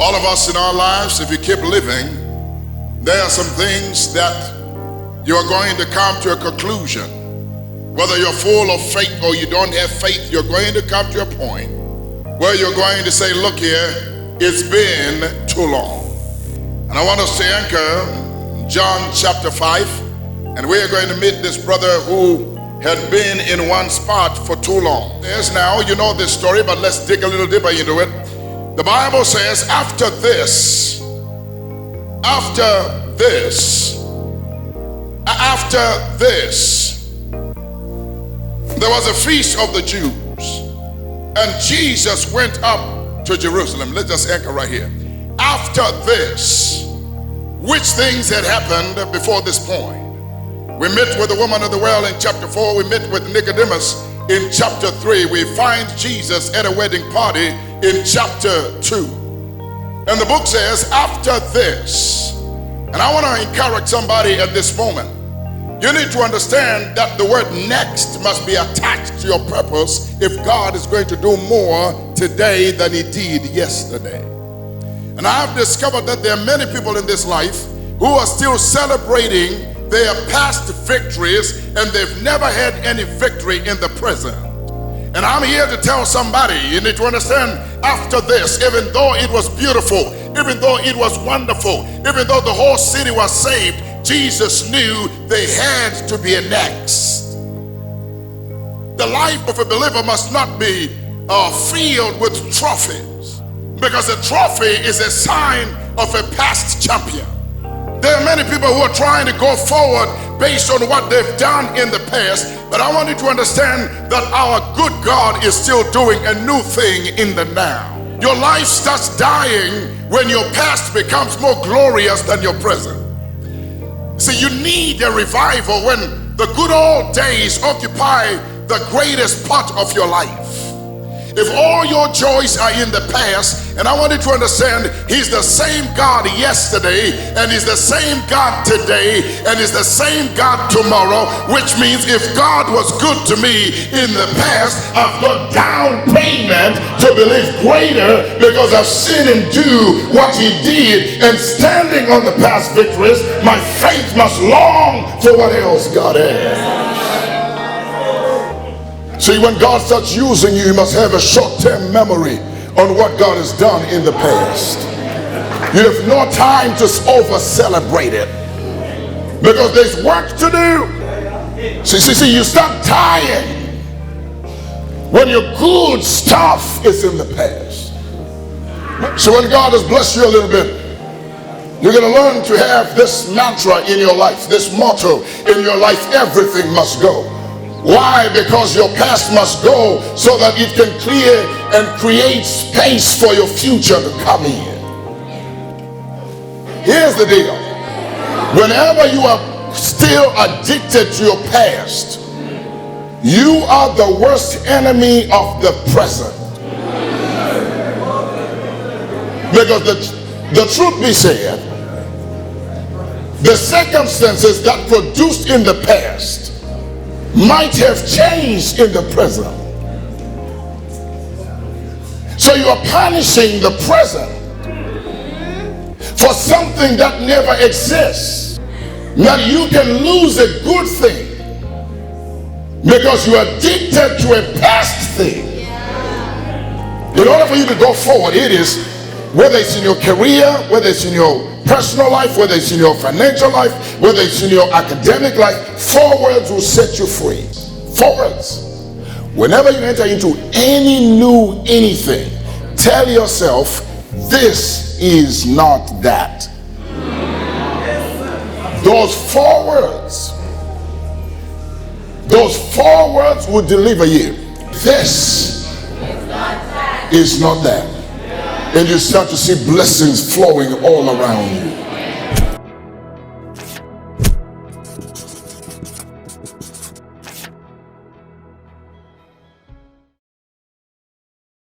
All of us in our lives, if you keep living, there are some things that you are going to come to a conclusion. Whether you're full of faith or you don't have faith, you're going to come to a point where you're going to say, look here, it's been too long. And I want us to anchor John chapter 5, and we are going to meet this brother who had been in one spot for too long. Yes, now you know this story, but let's dig a little deeper into it. The Bible says after this, there was a feast of the Jews, and Jesus went up to Jerusalem. Let's just anchor right here. After this, which things had happened before this point? We met with the woman of the well in chapter 4. We met with Nicodemus in chapter 3. We find Jesus at a wedding party in chapter 2. And the book says, after this, and I want to encourage somebody at this moment. You need to understand that the word next must be attached to your purpose if God is going to do more today than he did yesterday. And I've discovered that there are many people in this life who are still celebrating their past victories, and they've never had any victory in the present. And I'm here to tell somebody, you need to understand, after this, even though it was beautiful, even though it was wonderful, even though the whole city was saved, Jesus knew they had to be a next. The life of a believer must not be filled with trophies, because a trophy is a sign of a past champion. There are many people who are trying to go forward based on what they've done in the past, but I want you to understand that our good God is still doing a new thing in the now. Your life starts dying when your past becomes more glorious than your present. See, you need a revival when the good old days occupy the greatest part of your life. If all your joys are in the past, and I want you to understand, he's the same God yesterday, and he's the same God today, and he's the same God tomorrow, which means if God was good to me in the past, I've got down payment to believe greater because I've seen him do what he did, and standing on the past victories, my faith must long for what else God has. See, when God starts using you, you must have a short-term memory on what God has done in the past. You have no time to over-celebrate it because there's work to do. See, you start dying when your good stuff is in the past. So when God has blessed you a little bit, you're going to learn to have this mantra in your life, this motto in your life: everything must go. Why? Because your past must go so that it can clear and create space for your future to come in. Here's the deal. Whenever you are still addicted to your past, you are the worst enemy of the present. Because the truth be said, the circumstances that produced in the past might have changed in the present. So you are punishing the present for something that never exists. Now you can lose a good thing because you are addicted to a past thing. In order for you to go forward, it is, whether it's in your career, whether it's in your personal life, whether it's in your financial life, whether it's in your academic life, 4 words will set you free. 4 words. Whenever you enter into any new anything, tell yourself, this is not that. Those 4 words will deliver you. This is not that. And you start to see blessings flowing all around you.